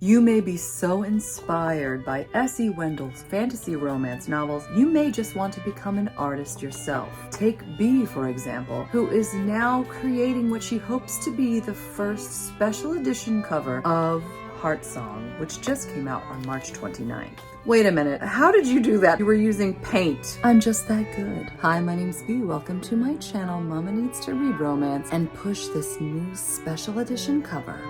You may be so inspired by S.E. Wendell's fantasy romance novels, you may just want to become an artist yourself. Take B, for example, who is now creating what she hopes to be the first special edition cover of Heart Song, which just came out on March 29th. Wait a minute, how did you do that? You were using paint. I'm just that good. Hi, my name's B. Welcome to my channel, Mama Needs to Read Romance, and push this new special edition cover.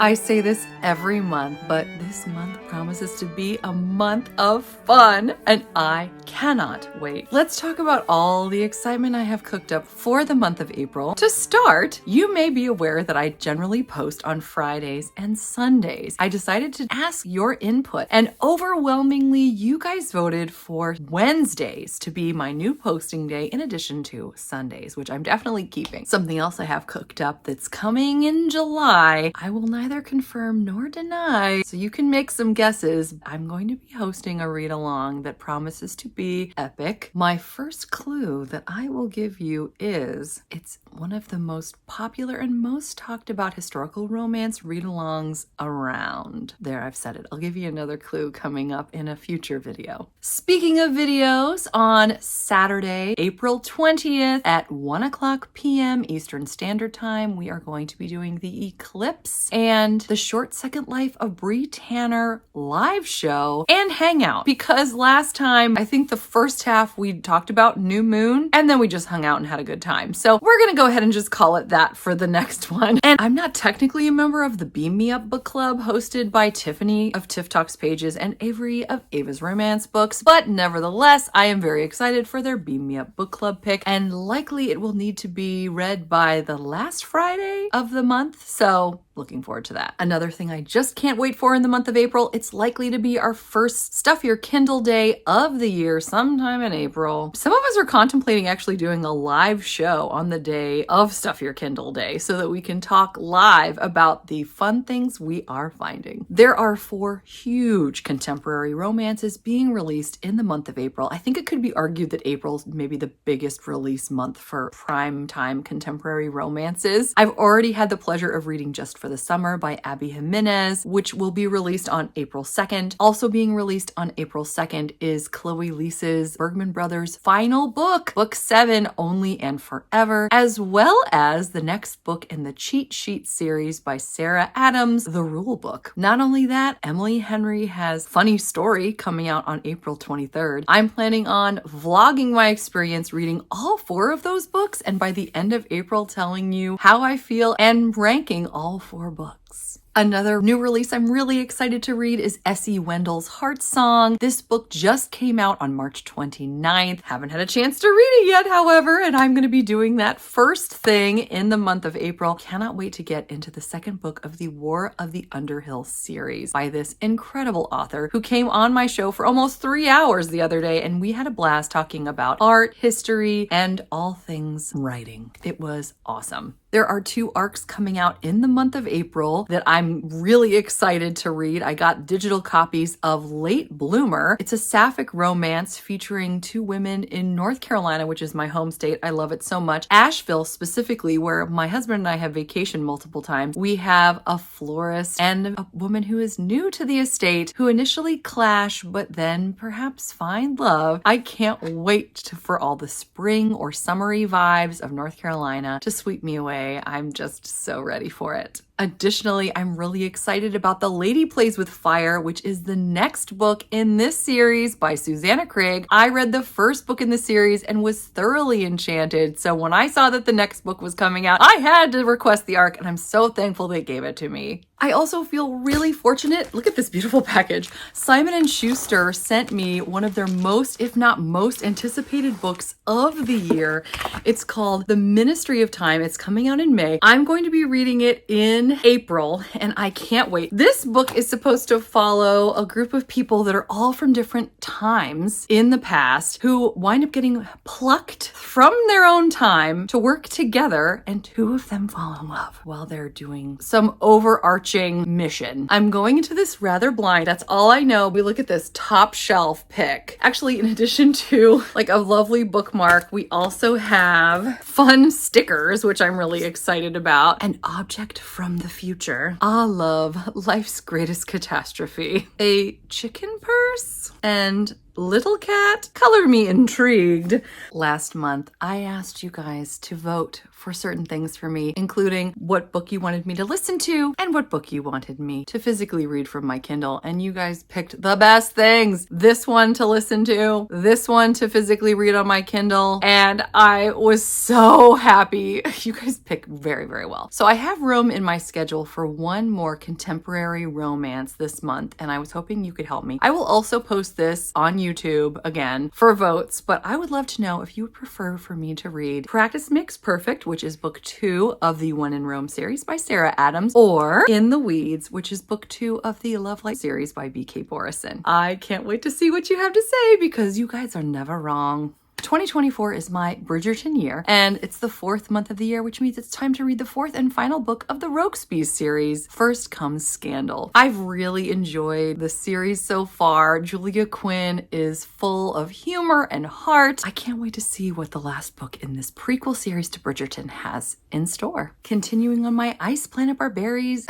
I say this every month, but this month promises to be a month of fun, and I cannot wait. Let's talk about all the excitement I have cooked up for the month of April. To start, you may be aware that I generally post on Fridays and Sundays. I decided to ask your input, and overwhelmingly, you guys voted for Wednesdays to be my new posting day in addition to Sundays, which I'm definitely keeping. Something else I have cooked up that's coming in July, I will neither confirm nor deny, so you can make some guesses. I'm going to be hosting a read-along that promises to be epic. My first clue that I will give you is it's one of the most popular and most talked about historical romance read-alongs around. There, I've said it. I'll give you another clue coming up in a future video. Speaking of videos, on Saturday, April 20th at 1 p.m. Eastern Standard Time, we are going to be doing the Eclipse and the Short Second Life of Bree Tanner live show and hangout, because last time I think the first half we talked about New Moon and then we just hung out and had a good time. So we're gonna go ahead and just call it that for the next one. And I'm not technically a member of the Beam Me Up book club hosted by Tiffany of Tiff Talks Pages and Avery of Ava's Romance Books, but nevertheless I am very excited for their Beam Me Up book club pick, and likely it will need to be read by the last Friday of the month, so looking forward to that. Another thing I just can't wait for in the month of April, it's likely to be our first Stuff Your Kindle Day of the year sometime in April. Some of us are contemplating actually doing a live show on the day of Stuff Your Kindle Day so that we can talk live about the fun things we are finding. There are 4 huge contemporary romances being released in the month of April. I think it could be argued that April's maybe the biggest release month for prime time contemporary romances. I've already had the pleasure of reading Just for the Summer by Abby Jimenez, which will be released on April 2nd. Also being released on April 2nd is Chloe Lisa's Bergman Brothers' final book, Book 7, Only and Forever, as well as the next book in the Cheat Sheet series by Sarah Adams, The Rule Book. Not only that, Emily Henry has Funny Story coming out on April 23rd. I'm planning on vlogging my experience reading all 4 of those books, and by the end of April telling you how I feel and ranking all 4 books. Another new release I'm really excited to read is S.E. Wendell's Heart Song. This book just came out on March 29th. Haven't had a chance to read it yet, however, and I'm going to be doing that first thing in the month of April. Cannot wait to get into the second book of the War of the Underhill series by this incredible author who came on my show for almost 3 hours the other day, and we had a blast talking about art, history, and all things writing. It was awesome. There are 2 arcs coming out in the month of April that I'm really excited to read. I got digital copies of Late Bloomer. It's a sapphic romance featuring 2 women in North Carolina, which is my home state. I love it so much. Asheville specifically, where my husband and I have vacationed multiple times. We have a florist and a woman who is new to the estate who initially clash but then perhaps find love. I can't wait for all the spring or summery vibes of North Carolina to sweep me away. I'm just so ready for it. Additionally, I'm really excited about The Lady Plays with Fire, which is the next book in this series by Susanna Craig. I read the first book in the series and was thoroughly enchanted. So when I saw that the next book was coming out, I had to request the arc, and I'm so thankful they gave it to me. I also feel really fortunate. Look at this beautiful package. Simon & Schuster sent me one of their most, if not most, anticipated books of the year. It's called The Ministry of Time. It's coming out in May. I'm going to be reading it in April, and I can't wait. This book is supposed to follow a group of people that are all from different times in the past who wind up getting plucked from their own time to work together, and 2 of them fall in love while they're doing some overarching overarching mission. I'm going into this rather blind. That's all I know. We look at this top shelf pick. Actually, in addition to like a lovely bookmark, we also have fun stickers, which I'm really excited about. An object from the future. Ah, love, life's greatest catastrophe. A chicken purse and little cat. Color me intrigued. Last month, I asked you guys to vote for certain things for me, including what book you wanted me to listen to and what book you wanted me to physically read from my Kindle. And you guys picked the best things. This one to listen to, this one to physically read on my Kindle. And I was so happy. You guys picked very, very well. So I have room in my schedule for one more contemporary romance this month, and I was hoping you could help me. I will also post this on YouTube again for votes, but I would love to know if you would prefer for me to read Practice Makes Perfect, which is book 2 of the One in Rome series by Sarah Adams, or In the Weeds, which is book 2 of the Love Light series by B.K. Borison. I can't wait to see what you have to say because you guys are never wrong. 2024 is my Bridgerton year, and it's the 4th month of the year, which means it's time to read the 4th and final book of the Rokesby series, First Comes Scandal. I've really enjoyed the series so far. Julia Quinn is full of humor and heart. I can't wait to see what the last book in this prequel series to Bridgerton has in store. Continuing on my Ice Planet Barbarians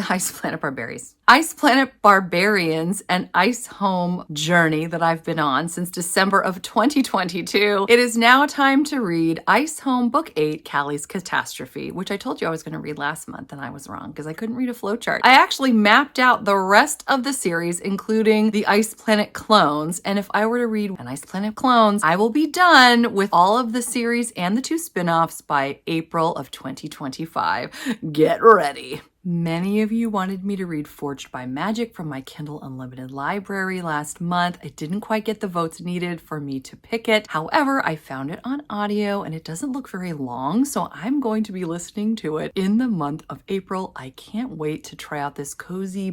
and Ice Home journey that I've been on since December of 2022, it is now time to read Ice Home Book 8, Callie's Catastrophe, which I told you I was going to read last month, and I was wrong because I couldn't read a flowchart. I actually mapped out the rest of the series, including the Ice Planet clones, and if I were to read an Ice Planet clones, I will be done with all of the series and the 2 spin-offs by April of 2025. Get ready. Many of you wanted me to read Forged by Magic from my Kindle Unlimited library last month. I didn't quite get the votes needed for me to pick it. However, I found it on audio and it doesn't look very long, so I'm going to be listening to it in the month of April. I can't wait to try out this cozy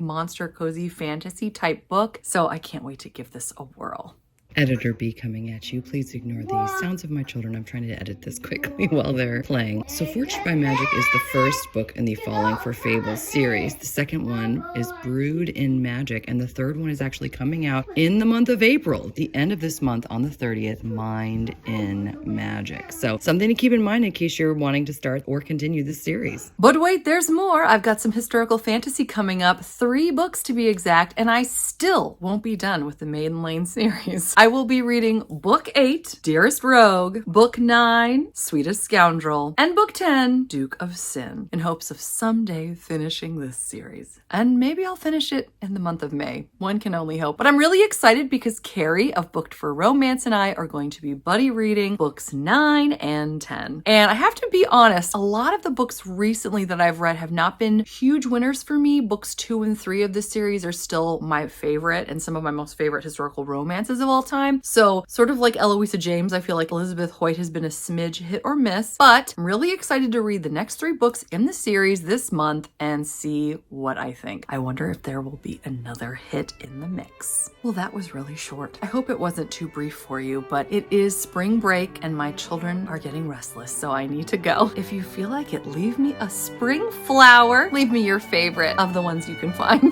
fantasy type book, so I can't wait to give this a whirl. Editor B coming at you. Please ignore the sounds of my children. I'm trying to edit this quickly while they're playing. So Forged by Magic is the first book in the Falling for Fables series. The second one is Brewed in Magic, and the third one is actually coming out in the month of April, the end of this month on the 30th, Mind in Magic. So something to keep in mind in case you're wanting to start or continue this series. But wait, there's more. I've got some historical fantasy coming up, 3 books to be exact, and I still won't be done with the Maiden Lane series. I will be reading Book 8, Dearest Rogue, Book 9, Sweetest Scoundrel, and Book 10, Duke of Sin, in hopes of someday finishing this series. And maybe I'll finish it in the month of May. One can only hope. But I'm really excited because Carrie of Booked for Romance and I are going to be buddy reading books 9 and 10. And I have to be honest, a lot of the books recently that I've read have not been huge winners for me. Books 2 and 3 of this series are still my favorite and some of my most favorite historical romances of all time. So sort of like Eloisa James, I feel like Elizabeth Hoyt has been a smidge hit or miss, but I'm really excited to read the next 3 books in the series this month and see what I think. I wonder if there will be another hit in the mix. Well, that was really short. I hope it wasn't too brief for you, but it is spring break and my children are getting restless, so I need to go. If you feel like it, leave me a spring flower. Leave me your favorite of the ones you can find.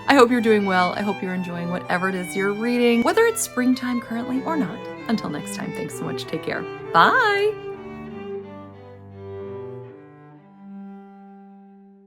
I hope you're doing well. I hope you're enjoying whatever it is you're reading, whether it's springtime currently or not. Until next time, thanks so much. Take care. Bye.